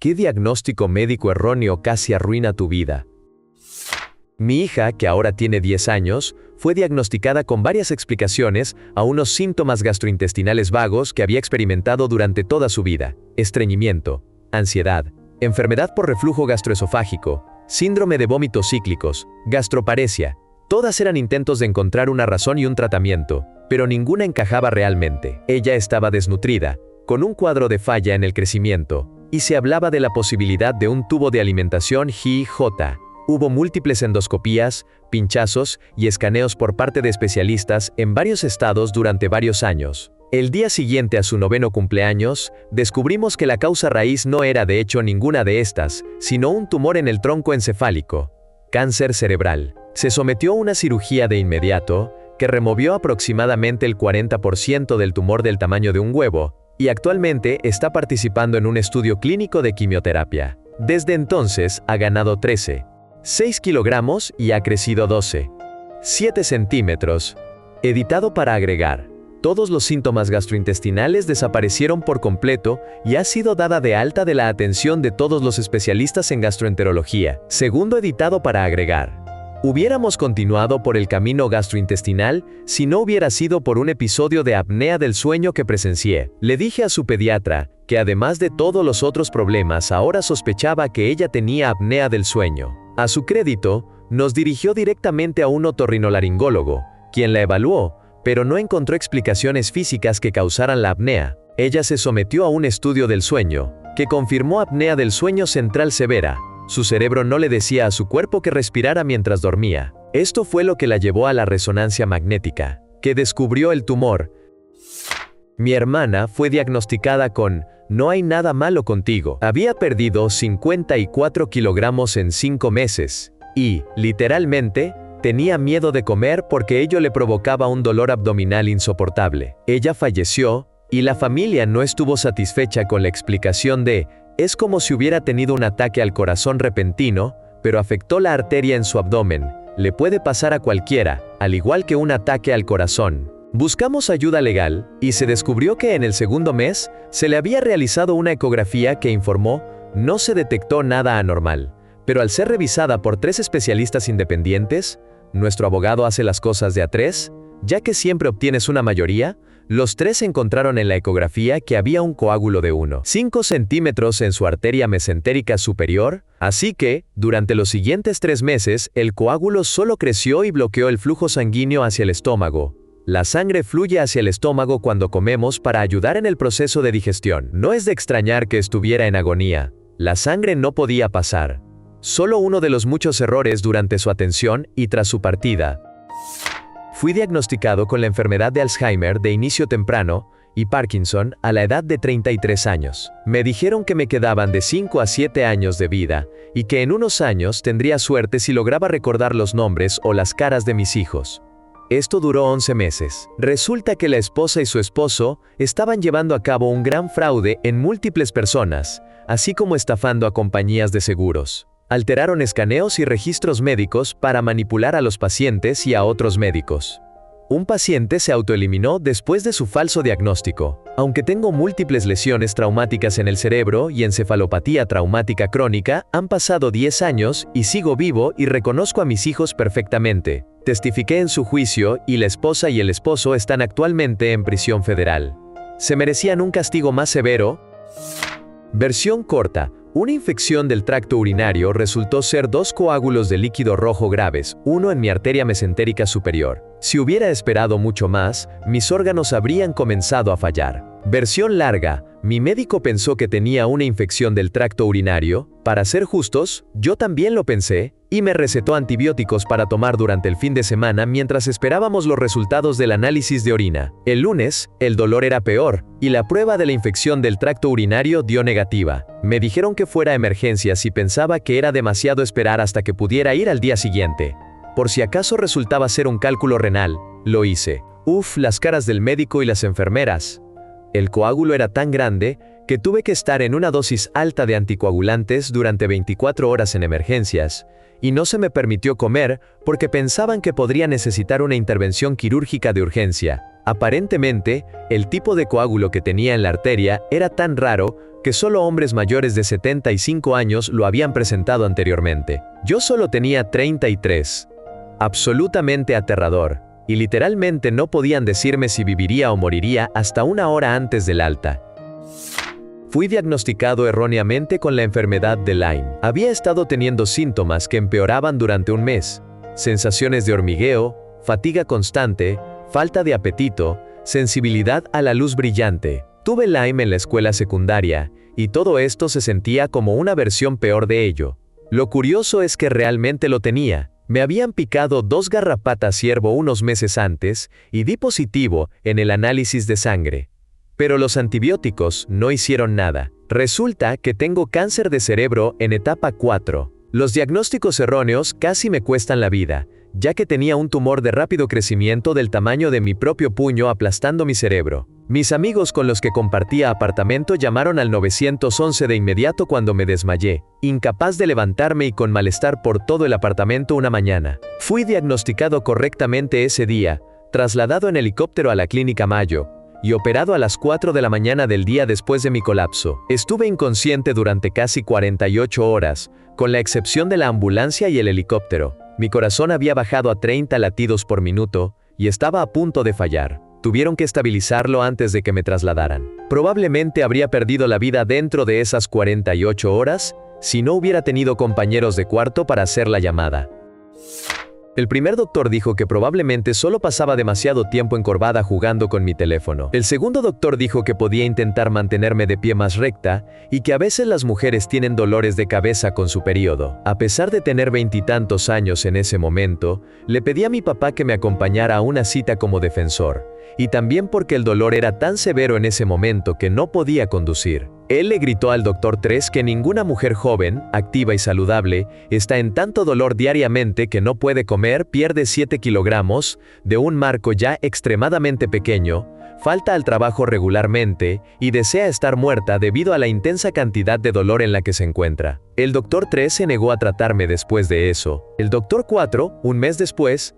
¿Qué diagnóstico médico erróneo casi arruina tu vida? Mi hija, que ahora tiene 10 años, fue diagnosticada con varias explicaciones a unos síntomas gastrointestinales vagos que había experimentado durante toda su vida: estreñimiento, ansiedad, enfermedad por reflujo gastroesofágico, síndrome de vómitos cíclicos, gastroparesia. Todas eran intentos de encontrar una razón y un tratamiento, pero ninguna encajaba realmente. Ella estaba desnutrida, con un cuadro de falla en el crecimiento, y se hablaba de la posibilidad de un tubo de alimentación GI-J. Hubo múltiples endoscopías, pinchazos y escaneos por parte de especialistas en varios estados durante varios años. El día siguiente a su 9º cumpleaños, descubrimos que la causa raíz no era de hecho ninguna de estas, sino un tumor en el tronco encefálico. Cáncer cerebral. Se sometió a una cirugía de inmediato, que removió aproximadamente el 40% del tumor del tamaño de un huevo, y actualmente está participando en un estudio clínico de quimioterapia. Desde entonces ha ganado 6 kilogramos y ha crecido 7 centímetros. Editado para agregar. Todos los síntomas gastrointestinales desaparecieron por completo y ha sido dada de alta de la atención de todos los especialistas en gastroenterología. Segundo editado para agregar. Hubiéramos continuado por el camino gastrointestinal si no hubiera sido por un episodio de apnea del sueño que presencié. Le dije a su pediatra que además de todos los otros problemas ahora sospechaba que ella tenía apnea del sueño. A su crédito, nos dirigió directamente a un otorrinolaringólogo, quien la evaluó, pero no encontró explicaciones físicas que causaran la apnea. Ella se sometió a un estudio del sueño, que confirmó apnea del sueño central severa. Su cerebro no le decía a su cuerpo que respirara mientras dormía. Esto fue lo que la llevó a la resonancia magnética, que descubrió el tumor. Mi hermana fue diagnosticada con "no hay nada malo contigo". Había perdido 54 kilogramos en 5 meses, y, literalmente, tenía miedo de comer porque ello le provocaba un dolor abdominal insoportable. Ella falleció, y la familia no estuvo satisfecha con la explicación de "es como si hubiera tenido un ataque al corazón repentino, pero afectó la arteria en su abdomen. Le puede pasar a cualquiera, al igual que un ataque al corazón". Buscamos ayuda legal, y se descubrió que en el 2º mes, se le había realizado una ecografía que informó no se detectó nada anormal. Pero al ser revisada por 3 especialistas independientes, nuestro abogado hace las cosas de a 3, ya que siempre obtienes una mayoría, los 3 encontraron en la ecografía que había un coágulo de 1,5 centímetros en su arteria mesentérica superior, así que, durante los siguientes 3 meses, el coágulo solo creció y bloqueó el flujo sanguíneo hacia el estómago. La sangre fluye hacia el estómago cuando comemos para ayudar en el proceso de digestión. No es de extrañar que estuviera en agonía. La sangre no podía pasar. Solo uno de los muchos errores durante su atención y tras su partida. Fui diagnosticado con la enfermedad de Alzheimer de inicio temprano y Parkinson a la edad de 33 años. Me dijeron que me quedaban de 5 a 7 años de vida y que en unos años tendría suerte si lograba recordar los nombres o las caras de mis hijos. Esto duró 11 meses. Resulta que la esposa y su esposo estaban llevando a cabo un gran fraude en múltiples personas, así como estafando a compañías de seguros. Alteraron escaneos y registros médicos para manipular a los pacientes y a otros médicos. Un paciente se autoeliminó después de su falso diagnóstico. Aunque tengo múltiples lesiones traumáticas en el cerebro y encefalopatía traumática crónica, han pasado 10 años y sigo vivo y reconozco a mis hijos perfectamente. Testifiqué en su juicio y la esposa y el esposo están actualmente en prisión federal. ¿Se merecían un castigo más severo? Versión corta. Una infección del tracto urinario resultó ser 2 coágulos de líquido rojo graves, uno en mi arteria mesentérica superior. Si hubiera esperado mucho más, mis órganos habrían comenzado a fallar. Versión larga. Mi médico pensó que tenía una infección del tracto urinario. Para ser justos, yo también lo pensé, y me recetó antibióticos para tomar durante el fin de semana mientras esperábamos los resultados del análisis de orina. El lunes, el dolor era peor, y la prueba de la infección del tracto urinario dio negativa. Me dijeron que fuera a emergencias y pensaba que era demasiado esperar hasta que pudiera ir al día siguiente. Por si acaso resultaba ser un cálculo renal, lo hice. Uf, las caras del médico y las enfermeras. El coágulo era tan grande que tuve que estar en una dosis alta de anticoagulantes durante 24 horas en emergencias, y no se me permitió comer porque pensaban que podría necesitar una intervención quirúrgica de urgencia. Aparentemente, el tipo de coágulo que tenía en la arteria era tan raro que solo hombres mayores de 75 años lo habían presentado anteriormente. Yo solo tenía 33. Absolutamente aterrador, y literalmente no podían decirme si viviría o moriría hasta una hora antes del alta. Fui diagnosticado erróneamente con la enfermedad de Lyme. Había estado teniendo síntomas que empeoraban durante un mes. Sensaciones de hormigueo, fatiga constante, falta de apetito, sensibilidad a la luz brillante. Tuve Lyme en la escuela secundaria, y todo esto se sentía como una versión peor de ello. Lo curioso es que realmente lo tenía. Me habían picado 2 garrapatas ciervo unos meses antes, y di positivo en el análisis de sangre. Pero los antibióticos no hicieron nada. Resulta que tengo cáncer de cerebro en etapa 4. Los diagnósticos erróneos casi me cuestan la vida, ya que tenía un tumor de rápido crecimiento del tamaño de mi propio puño aplastando mi cerebro. Mis amigos con los que compartía apartamento llamaron al 911 de inmediato cuando me desmayé, incapaz de levantarme y con malestar por todo el apartamento una mañana. Fui diagnosticado correctamente ese día, trasladado en helicóptero a la Clínica Mayo, y operado a las 4 de la mañana del día después de mi colapso. Estuve inconsciente durante casi 48 horas, con la excepción de la ambulancia y el helicóptero. Mi corazón había bajado a 30 latidos por minuto, y estaba a punto de fallar. Tuvieron que estabilizarlo antes de que me trasladaran. Probablemente habría perdido la vida dentro de esas 48 horas, si no hubiera tenido compañeros de cuarto para hacer la llamada. El primer doctor dijo que probablemente solo pasaba demasiado tiempo encorvada jugando con mi teléfono. El segundo doctor dijo que podía intentar mantenerme de pie más recta y que a veces las mujeres tienen dolores de cabeza con su periodo. A pesar de tener 20 y tantos años en ese momento, le pedí a mi papá que me acompañara a una cita como defensor, y también porque el dolor era tan severo en ese momento que no podía conducir. Él le gritó al doctor 3 que ninguna mujer joven, activa y saludable, está en tanto dolor diariamente que no puede comer, pierde 7 kilogramos, de un marco ya extremadamente pequeño, falta al trabajo regularmente y desea estar muerta debido a la intensa cantidad de dolor en la que se encuentra. El doctor 3 se negó a tratarme después de eso. El doctor 4, un mes después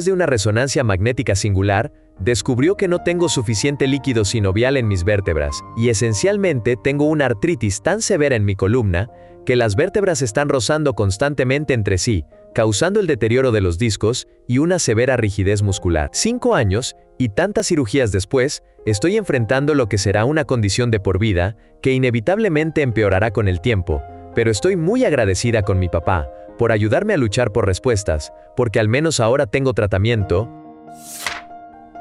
de una resonancia magnética singular, descubrió que no tengo suficiente líquido sinovial en mis vértebras, y esencialmente tengo una artritis tan severa en mi columna, que las vértebras están rozando constantemente entre sí, causando el deterioro de los discos y una severa rigidez muscular. 5 años, y tantas cirugías después, estoy enfrentando lo que será una condición de por vida, que inevitablemente empeorará con el tiempo, pero estoy muy agradecida con mi papá, por ayudarme a luchar por respuestas, porque al menos ahora tengo tratamiento.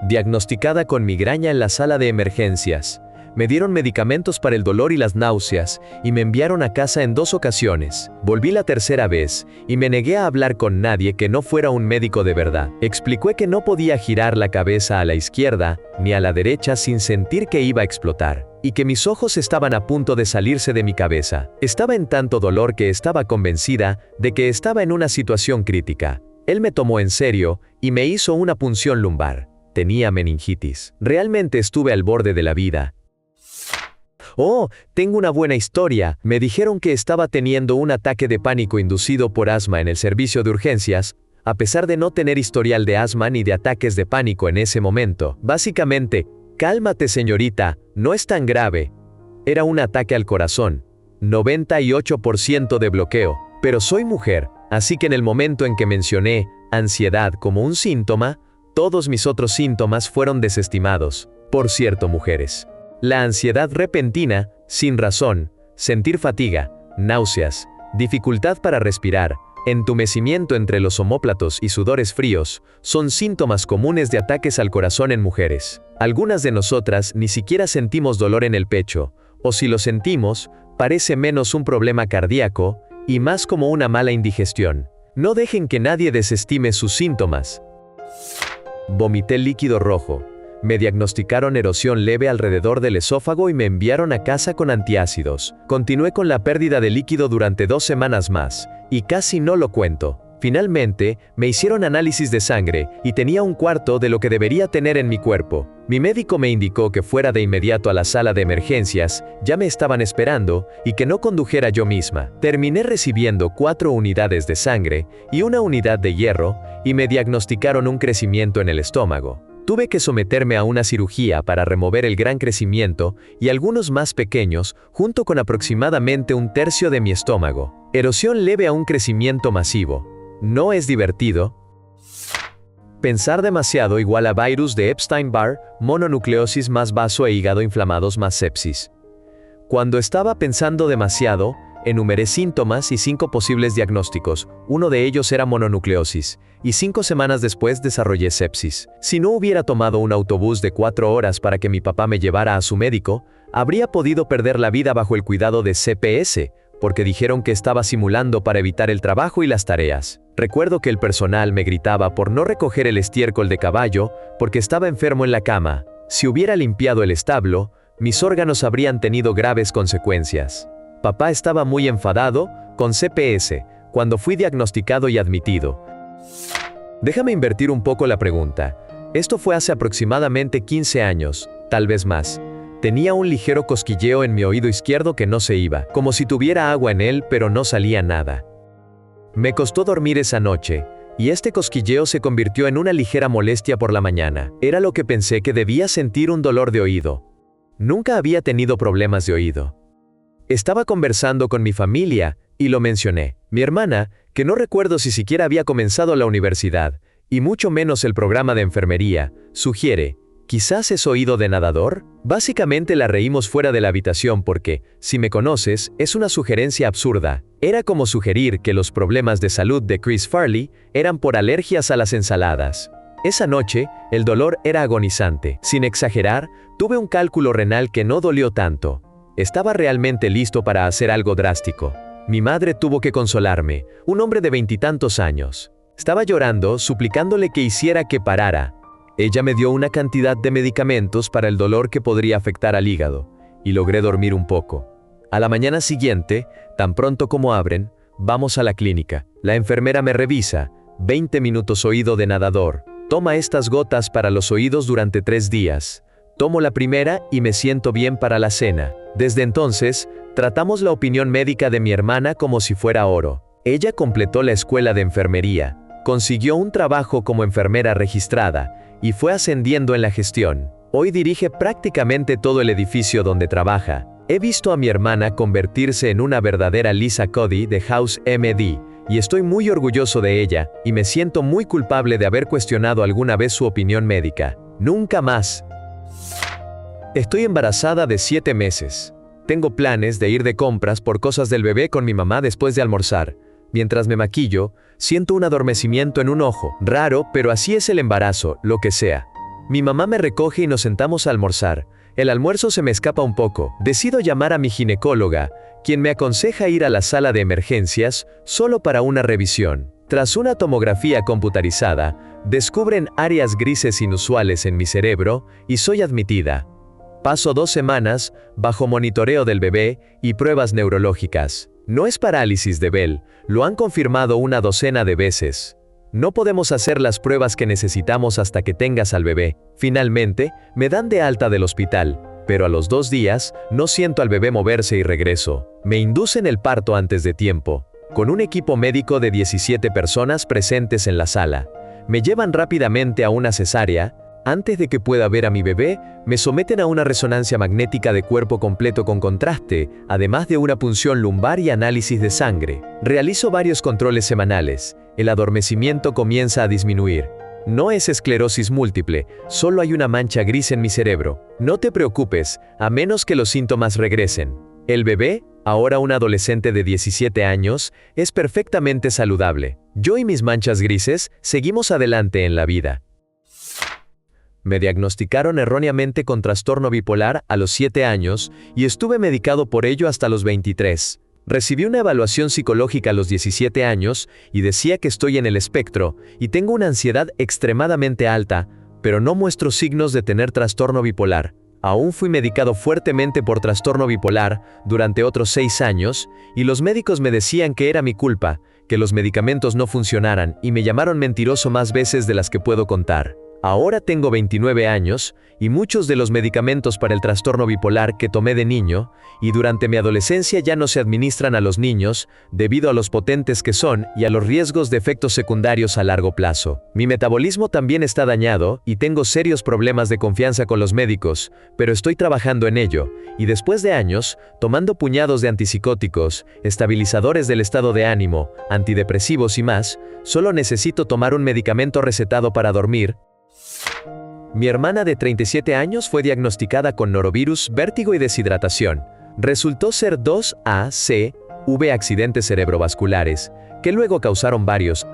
Diagnosticada con migraña en la sala de emergencias. Me dieron medicamentos para el dolor y las náuseas, y me enviaron a casa en 2 ocasiones. Volví la tercera vez, y me negué a hablar con nadie que no fuera un médico de verdad. Expliqué que no podía girar la cabeza a la izquierda, ni a la derecha sin sentir que iba a explotar, y que mis ojos estaban a punto de salirse de mi cabeza. Estaba en tanto dolor que estaba convencida de que estaba en una situación crítica. Él me tomó en serio, y me hizo una punción lumbar. Tenía meningitis. Realmente estuve al borde de la vida. Oh, tengo una buena historia. Me dijeron que estaba teniendo un ataque de pánico inducido por asma en el servicio de urgencias, a pesar de no tener historial de asma ni de ataques de pánico en ese momento. Básicamente, cálmate señorita, no es tan grave. Era un ataque al corazón. 98% de bloqueo. Pero soy mujer, así que en el momento en que mencioné ansiedad como un síntoma, todos mis otros síntomas fueron desestimados. Por cierto, mujeres. La ansiedad repentina, sin razón, sentir fatiga, náuseas, dificultad para respirar, entumecimiento entre los omóplatos y sudores fríos, son síntomas comunes de ataques al corazón en mujeres. Algunas de nosotras ni siquiera sentimos dolor en el pecho, o si lo sentimos, parece menos un problema cardíaco, y más como una mala indigestión. No dejen que nadie desestime sus síntomas. Vomité líquido rojo. Me diagnosticaron erosión leve alrededor del esófago y me enviaron a casa con antiácidos. Continué con la pérdida de líquido durante 2 semanas más, y casi no lo cuento. Finalmente, me hicieron análisis de sangre, y tenía 1/4 de lo que debería tener en mi cuerpo. Mi médico me indicó que fuera de inmediato a la sala de emergencias, ya me estaban esperando, y que no condujera yo misma. Terminé recibiendo 4 unidades de sangre, y 1 unidad de hierro, y me diagnosticaron un crecimiento en el estómago. Tuve que someterme a una cirugía para remover el gran crecimiento y algunos más pequeños, junto con aproximadamente un tercio de mi estómago. Erosión leve a un crecimiento masivo. ¿No es divertido? Pensar demasiado igual a virus de Epstein-Barr, mononucleosis más vaso e hígado inflamados más sepsis. Cuando estaba pensando demasiado, enumeré síntomas y 5 posibles diagnósticos. Uno de ellos era mononucleosis, y 5 semanas después desarrollé sepsis. Si no hubiera tomado un autobús de 4 horas para que mi papá me llevara a su médico, habría podido perder la vida bajo el cuidado de CPS, porque dijeron que estaba simulando para evitar el trabajo y las tareas. Recuerdo que el personal me gritaba por no recoger el estiércol de caballo, porque estaba enfermo en la cama. Si hubiera limpiado el establo, mis órganos habrían tenido graves consecuencias. Papá estaba muy enfadado con CPS cuando fui diagnosticado y admitido. Déjame invertir un poco la pregunta. Esto fue hace aproximadamente 15 años, tal vez más. Tenía un ligero cosquilleo en mi oído izquierdo que no se iba, como si tuviera agua en él, pero no salía nada. Me costó dormir esa noche, y este cosquilleo se convirtió en una ligera molestia por la mañana. Era lo que pensé que debía sentir un dolor de oído. Nunca había tenido problemas de oído. Estaba conversando con mi familia, y lo mencioné. Mi hermana, que no recuerdo si siquiera había comenzado la universidad, y mucho menos el programa de enfermería, sugiere, ¿quizás es oído de nadador? Básicamente la reímos fuera de la habitación porque, si me conoces, es una sugerencia absurda. Era como sugerir que los problemas de salud de Chris Farley eran por alergias a las ensaladas. Esa noche, el dolor era agonizante. Sin exagerar, tuve un cálculo renal que no dolió tanto. Estaba realmente listo para hacer algo drástico. Mi madre tuvo que consolarme, un hombre de 20 y tantos años. Estaba llorando, suplicándole que hiciera que parara. Ella me dio una cantidad de medicamentos para el dolor que podría afectar al hígado, y logré dormir un poco. A la mañana siguiente, tan pronto como abren, vamos a la clínica. La enfermera me revisa, 20 minutos oído de nadador. Toma estas gotas para los oídos durante 3 días. Tomo la primera y me siento bien para la cena. Desde entonces, tratamos la opinión médica de mi hermana como si fuera oro. Ella completó la escuela de enfermería, consiguió un trabajo como enfermera registrada y fue ascendiendo en la gestión. Hoy dirige prácticamente todo el edificio donde trabaja. He visto a mi hermana convertirse en una verdadera Lisa Cody de House MD, y estoy muy orgulloso de ella, y me siento muy culpable de haber cuestionado alguna vez su opinión médica. Nunca más. Estoy embarazada de 7 meses. Tengo planes de ir de compras por cosas del bebé con mi mamá después de almorzar. Mientras me maquillo, siento un adormecimiento en un ojo. Raro, pero así es el embarazo, lo que sea. Mi mamá me recoge y nos sentamos a almorzar. El almuerzo se me escapa un poco. Decido llamar a mi ginecóloga, quien me aconseja ir a la sala de emergencias solo para una revisión. Tras una tomografía computarizada, descubren áreas grises inusuales en mi cerebro y soy admitida. Paso 2 semanas bajo monitoreo del bebé y pruebas neurológicas. No es parálisis de Bell, lo han confirmado una docena de veces. No podemos hacer las pruebas que necesitamos hasta que tengas al bebé. Finalmente, me dan de alta del hospital, pero a los 2 días, no siento al bebé moverse y regreso. Me inducen el parto antes de tiempo, con un equipo médico de 17 personas presentes en la sala. Me llevan rápidamente a una cesárea. Antes de que pueda ver a mi bebé, me someten a una resonancia magnética de cuerpo completo con contraste, además de una punción lumbar y análisis de sangre. Realizo varios controles semanales. El adormecimiento comienza a disminuir. No es esclerosis múltiple, solo hay una mancha gris en mi cerebro. No te preocupes, a menos que los síntomas regresen. El bebé, ahora un adolescente de 17 años, es perfectamente saludable. Yo y mis manchas grises seguimos adelante en la vida. Me diagnosticaron erróneamente con trastorno bipolar a los 7 años y estuve medicado por ello hasta los 23. Recibí una evaluación psicológica a los 17 años y decía que estoy en el espectro y tengo una ansiedad extremadamente alta, pero no muestro signos de tener trastorno bipolar. Aún fui medicado fuertemente por trastorno bipolar durante otros 6 años y los médicos me decían que era mi culpa, que los medicamentos no funcionaran y me llamaron mentiroso más veces de las que puedo contar. Ahora tengo 29 años y muchos de los medicamentos para el trastorno bipolar que tomé de niño y durante mi adolescencia ya no se administran a los niños debido a los potentes que son y a los riesgos de efectos secundarios a largo plazo. Mi metabolismo también está dañado y tengo serios problemas de confianza con los médicos, pero estoy trabajando en ello y después de años, tomando puñados de antipsicóticos, estabilizadores del estado de ánimo, antidepresivos y más, solo necesito tomar un medicamento recetado para dormir. Mi hermana de 37 años fue diagnosticada con norovirus, vértigo y deshidratación. Resultó ser 2 accidentes cerebrovasculares, que luego causaron varios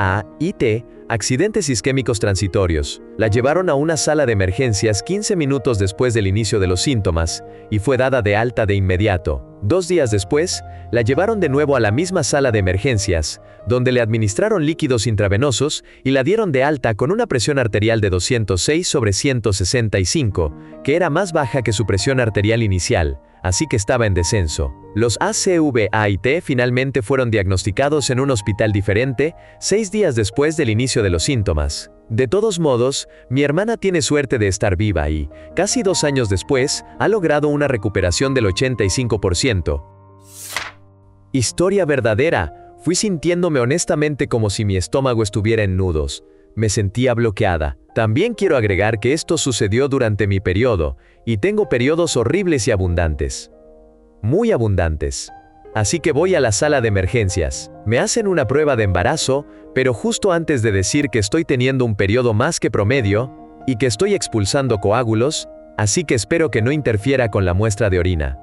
accidentes isquémicos transitorios. La llevaron a una sala de emergencias 15 minutos después del inicio de los síntomas, y fue dada de alta de inmediato. 2 días después, la llevaron de nuevo a la misma sala de emergencias, donde le administraron líquidos intravenosos y la dieron de alta con una presión arterial de 206/165, que era más baja que su presión arterial inicial, así que estaba en descenso. Los ACVA-T finalmente fueron diagnosticados en un hospital diferente, 6 días después del inicio de los síntomas. De todos modos, mi hermana tiene suerte de estar viva y, casi 2 años después, ha logrado una recuperación del 85%. Historia verdadera. Fui sintiéndome honestamente como si mi estómago estuviera en nudos. Me sentía bloqueada. También quiero agregar que esto sucedió durante mi periodo, y tengo periodos horribles y abundantes. Muy abundantes. Así que voy a la sala de emergencias. Me hacen una prueba de embarazo, pero justo antes de decir que estoy teniendo un periodo más que promedio, y que estoy expulsando coágulos, así que espero que no interfiera con la muestra de orina.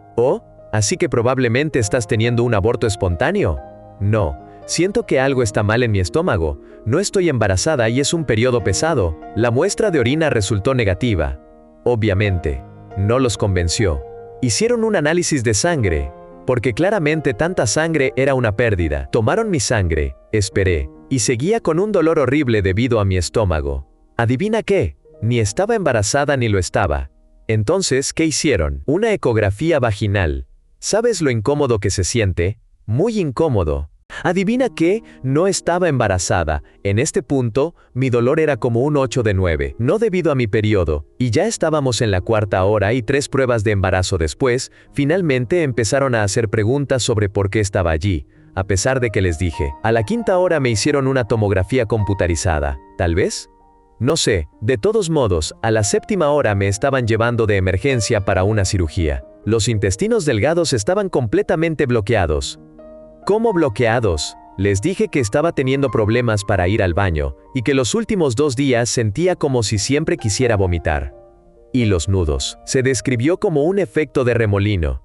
Así que probablemente estás teniendo un aborto espontáneo. No, siento que algo está mal en mi estómago, no estoy embarazada y es un periodo pesado. La muestra de orina resultó negativa. Obviamente, no los convenció. Hicieron un análisis de sangre, porque claramente tanta sangre era una pérdida. Tomaron mi sangre, esperé, y seguía con un dolor horrible debido a mi estómago. ¿Adivina qué? Ni estaba embarazada ni lo estaba. Entonces, ¿qué hicieron? Una ecografía vaginal. ¿Sabes lo incómodo que se siente? Muy incómodo. ¿Adivina qué? No estaba embarazada. En este punto, mi dolor era como un 8 de 9, no debido a mi periodo, y ya estábamos en la 4ª hora y 3 pruebas de embarazo después, finalmente empezaron a hacer preguntas sobre por qué estaba allí, a pesar de que les dije. A la 5ª hora me hicieron una tomografía computarizada, ¿tal vez? No sé, de todos modos, a la 7ª hora me estaban llevando de emergencia para una cirugía. Los intestinos delgados estaban completamente bloqueados. ¿Cómo bloqueados? Les dije que estaba teniendo problemas para ir al baño, y que los últimos 2 días sentía como si siempre quisiera vomitar. Y los nudos. Se describió como un efecto de remolino.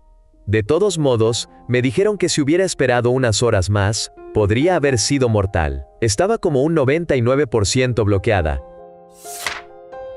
De todos modos, me dijeron que si hubiera esperado unas horas más, podría haber sido mortal. Estaba como un 99% bloqueada.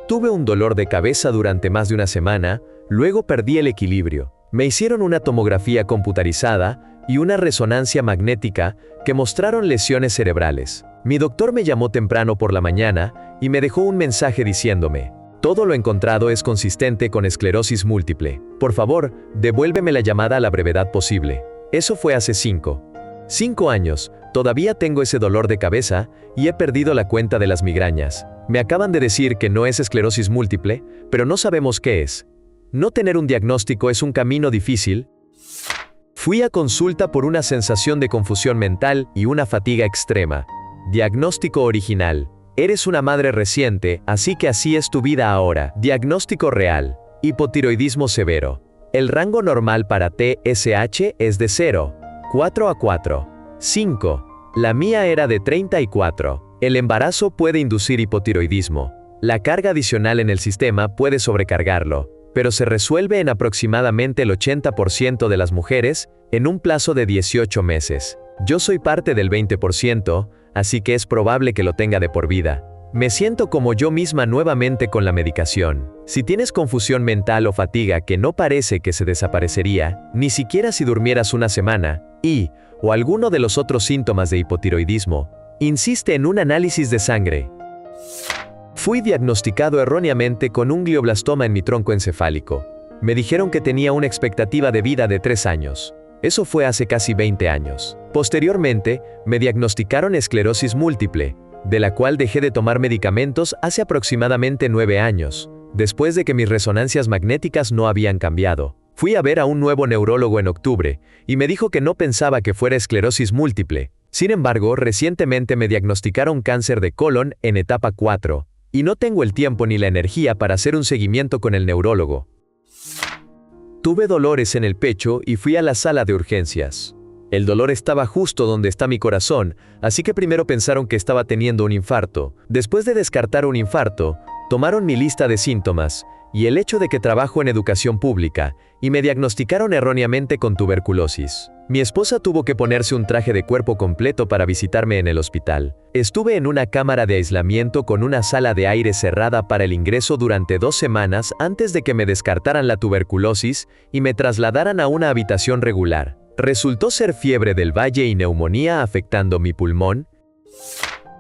Tuve un dolor de cabeza durante más de una semana, luego perdí el equilibrio. Me hicieron una tomografía computarizada y una resonancia magnética que mostraron lesiones cerebrales. Mi doctor me llamó temprano por la mañana y me dejó un mensaje diciéndome: todo lo encontrado es consistente con esclerosis múltiple. Por favor, devuélveme la llamada a la brevedad posible. Eso fue hace 5 años. Todavía tengo ese dolor de cabeza y he perdido la cuenta de las migrañas. Me acaban de decir que no es esclerosis múltiple, pero no sabemos qué es. No tener un diagnóstico es un camino difícil. Fui a consulta por una sensación de confusión mental y una fatiga extrema. Diagnóstico original: eres una madre reciente, así que así es tu vida ahora. Diagnóstico real: hipotiroidismo severo. El rango normal para TSH es de 0,4 a 4,5. La mía era de 34. El embarazo puede inducir hipotiroidismo. La carga adicional en el sistema puede sobrecargarlo, pero se resuelve en aproximadamente el 80% de las mujeres en un plazo de 18 meses. Yo soy parte del 20%, así que es probable que lo tenga de por vida. Me siento como yo misma nuevamente con la medicación. Si tienes confusión mental o fatiga que no parece que se desaparecería, ni siquiera si durmieras una semana, o alguno de los otros síntomas de hipotiroidismo, insiste en un análisis de sangre. Fui diagnosticado erróneamente con un glioblastoma en mi tronco encefálico. Me dijeron que tenía una expectativa de vida de 3 años. Eso fue hace casi 20 años. Posteriormente, me diagnosticaron esclerosis múltiple, de la cual dejé de tomar medicamentos hace aproximadamente 9 años, después de que mis resonancias magnéticas no habían cambiado. Fui a ver a un nuevo neurólogo en octubre, y me dijo que no pensaba que fuera esclerosis múltiple. Sin embargo, recientemente me diagnosticaron cáncer de colon en etapa 4, y no tengo el tiempo ni la energía para hacer un seguimiento con el neurólogo. Tuve dolores en el pecho y fui a la sala de urgencias. El dolor estaba justo donde está mi corazón, así que primero pensaron que estaba teniendo un infarto. Después de descartar un infarto, tomaron mi lista de síntomas y el hecho de que trabajo en educación pública, y me diagnosticaron erróneamente con tuberculosis. Mi esposa tuvo que ponerse un traje de cuerpo completo para visitarme en el hospital. Estuve en una cámara de aislamiento con una sala de aire cerrada para el ingreso durante 2 semanas antes de que me descartaran la tuberculosis y me trasladaran a una habitación regular. Resultó ser fiebre del valle y neumonía afectando mi pulmón.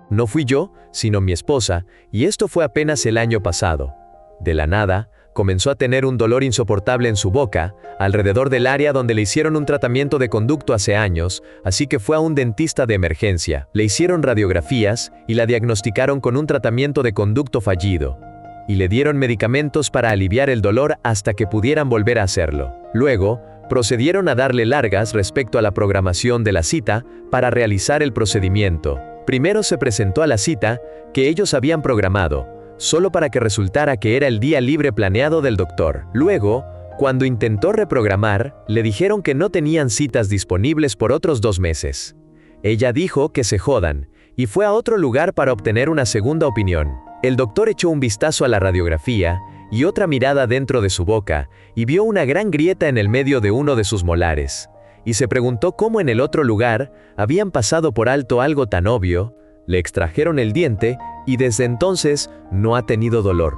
No fui yo, sino mi esposa, y esto fue apenas el año pasado. De la nada, comenzó a tener un dolor insoportable en su boca, alrededor del área donde le hicieron un tratamiento de conducto hace años, así que fue a un dentista de emergencia. Le hicieron radiografías y la diagnosticaron con un tratamiento de conducto fallido. Y le dieron medicamentos para aliviar el dolor hasta que pudieran volver a hacerlo. Luego, procedieron a darle largas respecto a la programación de la cita para realizar el procedimiento. Primero se presentó a la cita que ellos habían programado, solo para que resultara que era el día libre planeado del doctor. Luego, cuando intentó reprogramar, le dijeron que no tenían citas disponibles por otros 2 meses. Ella dijo que se jodan, y fue a otro lugar para obtener una segunda opinión. El doctor echó un vistazo a la radiografía y otra mirada dentro de su boca, y vio una gran grieta en el medio de uno de sus molares. Y se preguntó cómo en el otro lugar habían pasado por alto algo tan obvio. Le extrajeron el diente y desde entonces no ha tenido dolor.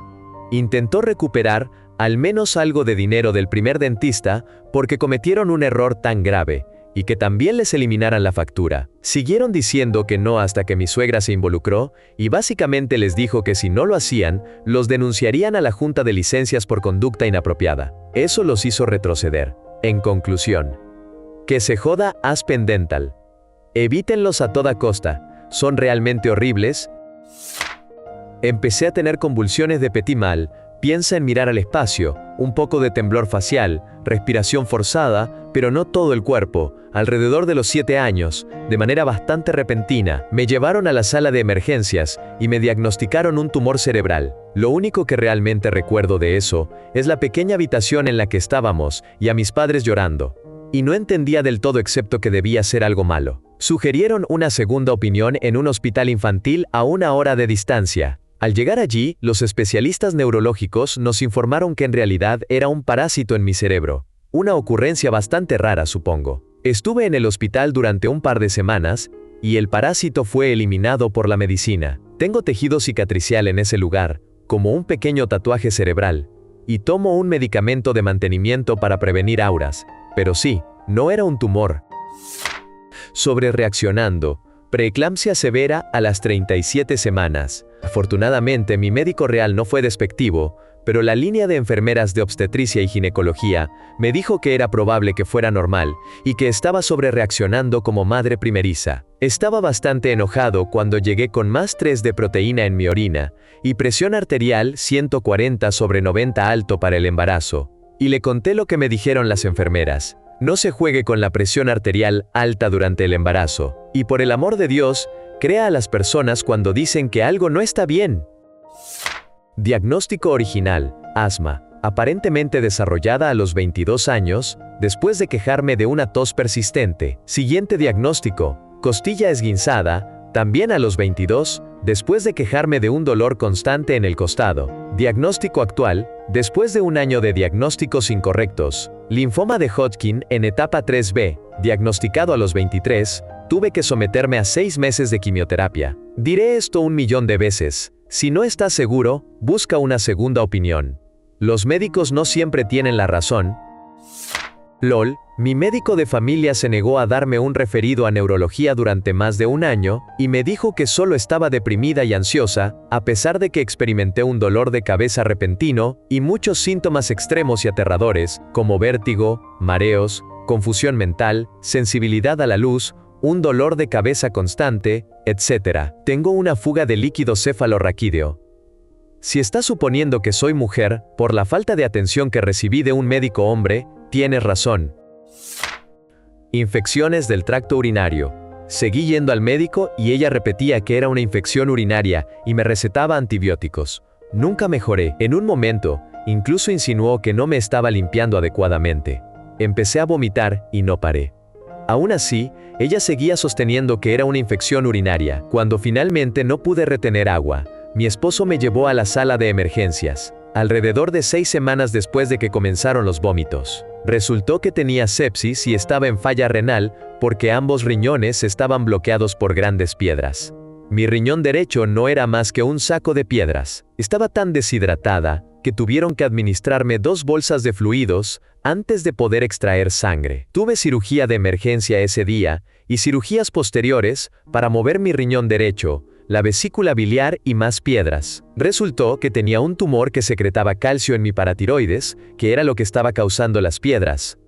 Intentó recuperar al menos algo de dinero del primer dentista porque cometieron un error tan grave, y que también les eliminaran la factura. Siguieron diciendo que no hasta que mi suegra se involucró, y básicamente les dijo que si no lo hacían, los denunciarían a la Junta de Licencias por conducta inapropiada. Eso los hizo retroceder. En conclusión, que se joda Aspen Dental. Evítenlos a toda costa. Son realmente horribles. Empecé a tener convulsiones de petit mal, piensa en mirar al espacio, un poco de temblor facial, respiración forzada, pero no todo el cuerpo. Alrededor de los 7 años, de manera bastante repentina, me llevaron a la sala de emergencias y me diagnosticaron un tumor cerebral. Lo único que realmente recuerdo de eso es la pequeña habitación en la que estábamos y a mis padres llorando. Y no entendía del todo excepto que debía ser algo malo. Sugirieron una segunda opinión en un hospital infantil a 1 hora de distancia. Al llegar allí, los especialistas neurológicos nos informaron que en realidad era un parásito en mi cerebro. Una ocurrencia bastante rara, supongo. Estuve en el hospital durante un par de semanas, y el parásito fue eliminado por la medicina. Tengo tejido cicatricial en ese lugar, como un pequeño tatuaje cerebral, y tomo un medicamento de mantenimiento para prevenir auras. Pero sí, no era un tumor. Sobrereaccionando. Preeclampsia severa a las 37 semanas. Afortunadamente, mi médico real no fue despectivo, pero la línea de enfermeras de obstetricia y ginecología me dijo que era probable que fuera normal y que estaba sobrereaccionando como madre primeriza. Estaba bastante enojado cuando llegué con más 3 de proteína en mi orina y presión arterial 140/90 alto para el embarazo. Y le conté lo que me dijeron las enfermeras. No se juegue con la presión arterial alta durante el embarazo. Y por el amor de Dios, crea a las personas cuando dicen que algo no está bien. Diagnóstico original: asma, aparentemente desarrollada a los 22 años, después de quejarme de una tos persistente. Siguiente diagnóstico: costilla esguinzada, también a los 22, después de quejarme de un dolor constante en el costado. Diagnóstico actual: después de 1 año de diagnósticos incorrectos. Linfoma de Hodgkin en etapa 3B, diagnosticado a los 23, tuve que someterme a 6 meses de quimioterapia. Diré esto 1.000.000 de veces. Si no estás seguro, busca una segunda opinión. Los médicos no siempre tienen la razón. LOL, mi médico de familia se negó a darme un referido a neurología durante más de 1 año, y me dijo que solo estaba deprimida y ansiosa, a pesar de que experimenté un dolor de cabeza repentino, y muchos síntomas extremos y aterradores, como vértigo, mareos, confusión mental, sensibilidad a la luz, un dolor de cabeza constante, etc. Tengo una fuga de líquido cefalorraquídeo. Si estás suponiendo que soy mujer, por la falta de atención que recibí de un médico hombre, tienes razón. Infecciones del tracto urinario. Seguí yendo al médico y ella repetía que era una infección urinaria y me recetaba antibióticos. Nunca mejoré. En un momento, incluso insinuó que no me estaba limpiando adecuadamente. Empecé a vomitar y no paré. Aún así, ella seguía sosteniendo que era una infección urinaria. Cuando finalmente no pude retener agua, mi esposo me llevó a la sala de emergencias, alrededor de 6 semanas después de que comenzaron los vómitos. Resultó que tenía sepsis y estaba en falla renal porque ambos riñones estaban bloqueados por grandes piedras. Mi riñón derecho no era más que un saco de piedras. Estaba tan deshidratada que tuvieron que administrarme 2 bolsas de fluidos antes de poder extraer sangre. Tuve cirugía de emergencia ese día y cirugías posteriores para mover mi riñón derecho, la vesícula biliar y más piedras. Resultó que tenía un tumor que secretaba calcio en mi paratiroides, que era lo que estaba causando las piedras.